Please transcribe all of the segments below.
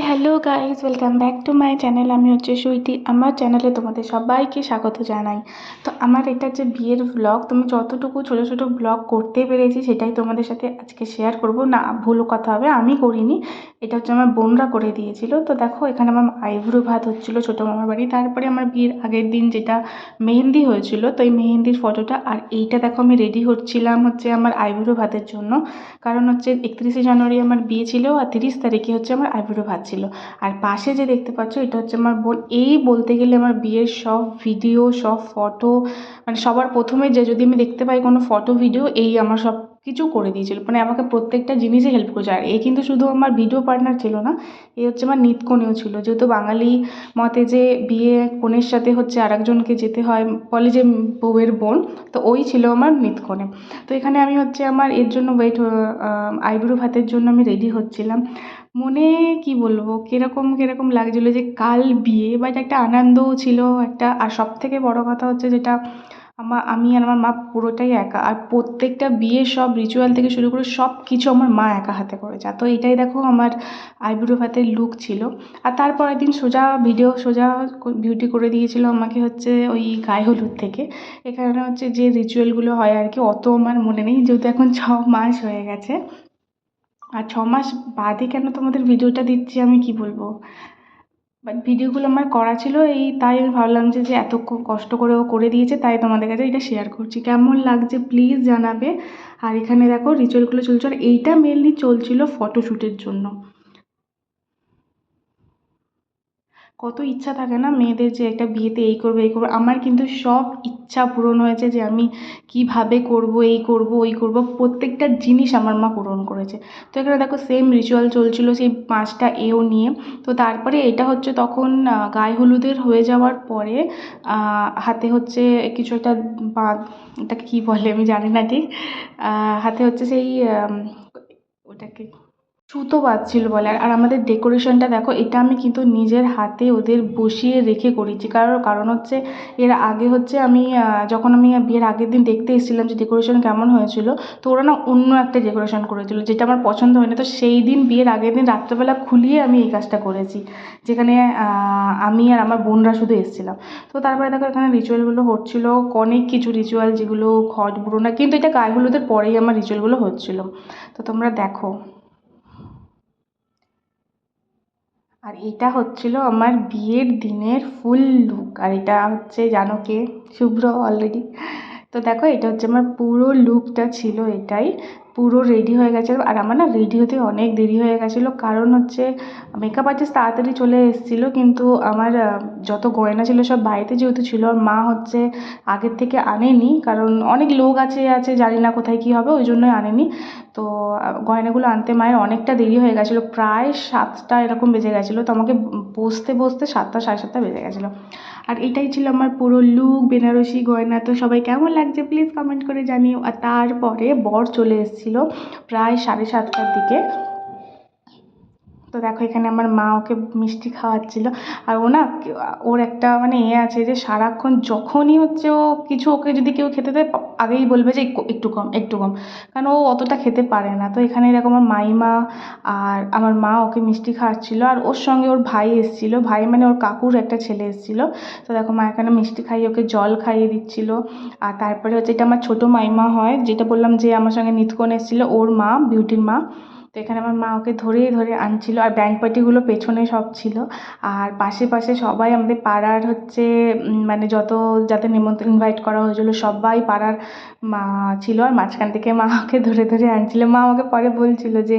Hello guys, welcome back to my channel. আমি হচ্ছে সুইটি। আমার চ্যানেলে তোমাদের সবাইকে স্বাগত জানাই। তো আমার এটা হচ্ছে বিয়ের ব্লগ। তুমি যতটুকু ছোটো ছোটো ব্লগ করতে পেরেছি সেটাই তোমাদের সাথে আজকে শেয়ার করব। না, ভুল কথা হবে, আমি করিনি, এটা হচ্ছে আমার বোনরা করে দিয়েছিল। তো দেখো, এখানে আমার আইব্রো ভাত হচ্ছিলো ছোটো মামার বাড়ি। তারপরে আমার বিয়ের আগের দিন যেটা মেহেন্দি হয়েছিল, তো এই মেহেন্দির ফটোটা। আর এইটা দেখো, আমি রেডি হচ্ছিলাম হচ্ছে আমার আইব্রো ভাতের জন্য। কারণ হচ্ছে 31শে জানুয়ারি আমার বিয়ে ছিল, আর 30 তারিখে হচ্ছে আমার আইব্রো ভাত ছিল। আর পাশে যে দেখতে পাচ্ছ, এটা হচ্ছে আমার বোন। এই বলতে গেলে আমার বিয়ের সব ভিডিও, সব ফটো, মানে সবার প্রথমে যে যদি আমি দেখতে পাই কোনো ফটো ভিডিও, এই আমার সব কিছু করে দিয়েছিল। মানে আমাকে প্রত্যেকটা জিনিসে হেল্প করেছে। আর এই কিন্তু শুধু আমার ভিডিও পার্টনার ছিল না, এই হচ্ছে আমার নিতকনেও ছিল। যেহেতু বাঙালি মতে যে বিয়ে কনের সাথে হচ্ছে আরেকজনকে যেতে হয়, বলে যে বউয়ের বোন, তো ওই ছিল আমার নিতকনে। তো এখানে আমি হচ্ছে আমার এর জন্য আইব্রো ভাতের জন্য আমি রেডি হচ্ছিলাম। মনে কি বলবো, কিরকম কিরকম লাগছিলো যে কাল বিয়ে, বাট একটা আনন্দও ছিল একটা। আর সব থেকে বড় কথা হচ্ছে যেটা, আমি আর আমার মা পুরোটাই একা। আর প্রত্যেকটা বিয়ের সব রিচুয়াল থেকে শুরু করে সব কিছু আমার মা একা হাতে করেছে। তো এটাই দেখো আমার আইব্রো ভাতের লুক ছিল। আর তারপরের দিন সোজা বিউটি করে দিয়েছিল আমাকে হচ্ছে ওই গায়ে হলুদ থেকে। এখানে হচ্ছে যে রিচুয়ালগুলো হয় আর কি, অত আমার মনে নেই, যেহেতু এখন 6 মাস হয়ে গেছে। আর 6 মাস বাদে কেন তোমাদের ভিডিওটা দিচ্ছি আমি কি বলবো, বাট ভিডিওগুলো আমার করা ছিল, এই তাই আমি ভাবলাম যে এত কষ্ট করে ও করে দিয়েছে, তাই তোমাদের কাছে এটা শেয়ার করছি। কেমন লাগছে প্লিজ জানাবে। আর এখানে দেখো রিচুয়ালগুলো চলছে, আর এইটা মেনলি চলছিল ফটোশ্যুটের জন্য। কত ইচ্ছা থাকে না মেয়েদের, যে একটা বিয়েতে এই করবো এই করবো। আমার কিন্তু সব ইচ্ছা পূরণ হয়েছে, যে আমি কিভাবে করব, এই করব ওই করব, প্রত্যেকটা জিনিস আমার মা পূরণ করেছে। তো এখানে দেখো সেম রিচুয়াল চলছিল সেই 5টা এও নিয়ে। তো তারপরে এটা হচ্ছে তখন গায়ে হলুদের হয়ে যাওয়ার পরে হাতে হচ্ছে কিছু একটা বাঁধ, এটাকে কী বলে আমি জানি না ঠিক। হাতে হচ্ছে সেই ওটাকে সুতো বাঁধছিল বলে। আর আমাদের ডেকোরেশনটা দেখো, এটা আমি কিন্তু নিজের হাতে ওদের বসিয়ে রেখে করেছি। কারণ হচ্ছে এর আগে হচ্ছে আমি যখন আমি বিয়ের আগের দিন দেখতে এসেছিলাম যে ডেকোরেশন কেমন হয়েছিল, তো ওরা না অন্য একটা ডেকোরেশন করেছিল, যেটা আমার পছন্দ হয়নি। তো সেই দিন, বিয়ের আগের দিন রাত্রেবেলা খুলিয়ে আমি এই কাজটা করেছি, যেখানে আমি আর আমার বোনরা শুধু এসেছিলাম। তো তারপরে দেখো এখানে রিচুয়ালগুলো হচ্ছিল, অনেক কিছু রিচুয়াল, যেগুলো ঘট বুড়ো না, কিন্তু এটা গায়ে হলুদের পরেই আমার রিচুয়ালগুলো হচ্ছিল। তো তোমরা দেখো। আর এটা হচ্ছিল আমার বিয়ের দিনের ফুল লুক। আর এটা হচ্ছে জানো কে, শুভ্র অলরেডি। তো দেখো, এটা হচ্ছে আমার পুরো লুকটা ছিল এটাই। পুরো রেডি হয়ে গেছে। আর আমার না রেডি হতে অনেক দেরি হয়ে গেছিলো, কারণ হচ্ছে মেকআপ আর্টিস্ট তাড়াতাড়ি চলে এসেছিলো, কিন্তু আমার যত গয়না ছিল সব বাড়িতে যেহেতু ছিল, আর মা হচ্ছে আগের থেকে আনেনি, কারণ অনেক লোক আছে জানি না কোথায় কী হবে, ওই জন্যই আনেনি। তো গয়নাগুলো আনতে মায়ের অনেকটা দেরি হয়ে গেছিলো, প্রায় 7টা এরকম বেজে গেছিলো। তো আমাকে বসতে বসতে 7টা সাড়ে 7টা বেজে গেছিলো। আর এটাই ছিল আমার পুরো লুক, বেনারসি গয়না। তো সবাই কেমন লাগছে প্লিজ কমেন্ট করে জানিও। আর তারপরে বর চলে এসেছিলো প্রায় 7:30টার দিকে। তো দেখো, এখানে আমার মা ওকে মিষ্টি খাওয়াচ্ছিল। আর ও না, ওর একটা মানে আছে যে সারাক্ষণ যখনই হচ্ছে ও কিছু, ওকে যদি কেউ খেতে দেয় আগেই বলবে যে একটু কম একটু কম, কারণ ও অতটা খেতে পারে না। তো এখানে দেখো আমার মাইমা আর আমার মা ওকে মিষ্টি খাওয়াচ্ছিল, আর ওর সঙ্গে ওর ভাই এসেছিলো, ভাই মানে ওর কাকুর একটা ছেলে এসেছিলো। তো দেখো মা এখানে মিষ্টি খাইয়ে ওকে জল খাইয়ে দিচ্ছিলো। আর তারপরে হচ্ছে এটা আমার ছোটো মাইমা হয়, যেটা বললাম যে আমার সঙ্গে নিতকন এসেছিলো, ওর মা, বিউটির মা। তো এখানে আমার মা ওকে ধরে ধরে আনছিল। আর ব্যান্ড পার্টিগুলো পেছনে সব ছিল। আর পাশে পাশে সবাই আমাদের পাড়ার হচ্ছে মানে যাদের নিমন্ত্রণ ইনভাইট করা হয়েছিল সবাই পাড়ার মা ছিল। আর মাঝখান থেকে মা ওকে ধরে ধরে আনছিল। মা আমাকে পরে বলছিল যে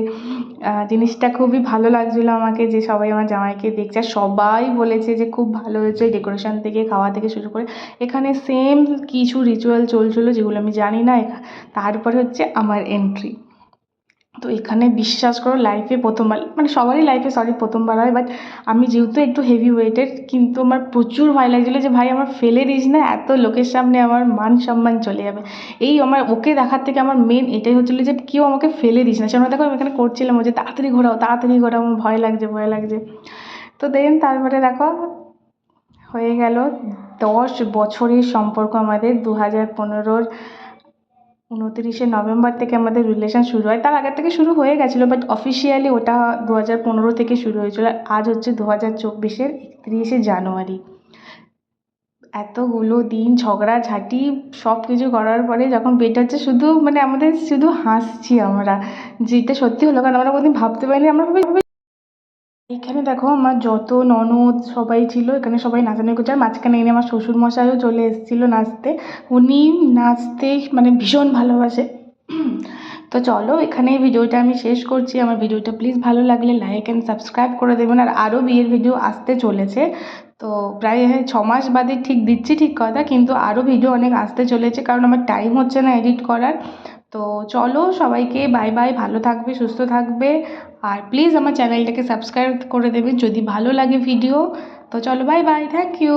জিনিসটা খুবই ভালো লাগছিলো আমাকে, যে সবাই আমার জামাইকে দেখছে। আর সবাই বলেছে যে খুব ভালো হয়েছে, ডেকোরেশন থেকে খাওয়া থেকে শুরু করে। এখানে সেম কিছু রিচুয়াল চলছিলো যেগুলো আমি জানি না। তারপরে হচ্ছে আমার এন্ট্রি। তো এখানে বিশ্বাস করো, লাইফে প্রথমবার, মানে সবারই লাইফে প্রথমবার হয়, বাট আমি যেহেতু একটু হেভি ওয়েটেড, কিন্তু আমার প্রচুর ভয় লাগছিলো যে ভাই আমার ফেলে দিস না, এত লোকের সামনে আমার মান সম্মান চলে যাবে। এই আমার ওকে দেখার থেকে আমার মেন এটাই হচ্ছিলো যে কেউ আমাকে ফেলে দিস না। সেটা দেখো আমি এখানে করছিলাম যে তাড়াতাড়ি ঘোরাও তাড়াতাড়ি ঘোরাও, আমার ভয় লাগছে ভয় লাগছে। তো দেন তারপরে দেখো হয়ে গেল 10 বছরের সম্পর্ক আমাদের, 2015-র 29শে নভেম্বর থেকে আমাদের রিলেশন শুরু হয়। তার আগের থেকে শুরু হয়ে গেছিলো, বাট অফিসিয়ালি ওটা 2015 থেকে শুরু হয়েছিল। আজ হচ্ছে 2024-এর 31শে জানুয়ারি। এতগুলো দিন ঝগড়াঝাঁটি সব কিছু করার পরে যখন বিয়েটা হচ্ছে, শুধু মানে আমাদের শুধু হাসছি আমরা, যেটা সত্যি হলো, কারণ আমরা কোনোদিন ভাবতে পারিনি। আমরা ভাবি এখানে দেখো আমার যত ননদ সবাই ছিল, এখানে সবাই নাচানাচি করছে, আর মাঝখানে এনে আমার শ্বশুরমশাইও চলে এসেছিলো নাচতে। উনি নাচতে মানে ভীষণ ভালোবাসে। তো চলো এখানেই ভিডিওটা আমি শেষ করছি। আমার ভিডিওটা প্লিজ ভালো লাগলে লাইক অ্যান্ড সাবস্ক্রাইব করে দেবেন। আর আরও বিয়ের ভিডিও আসতে চলেছে, তো প্রায় 6 মাস বাদে ঠিক দিচ্ছি ঠিক কথা, কিন্তু আরও ভিডিও অনেক আসতে চলেছে, কারণ আমার টাইম হচ্ছে না এডিট করার। তো চলো সবাইকে বাই বাই, ভালো থাকবে, সুস্থ থাকবে, আর প্লিজ আমার চ্যানেলটাকে সাবস্ক্রাইব করে দেবেন যদি ভালো লাগে ভিডিও। তো চলো বাই বাই, থ্যাংক ইউ।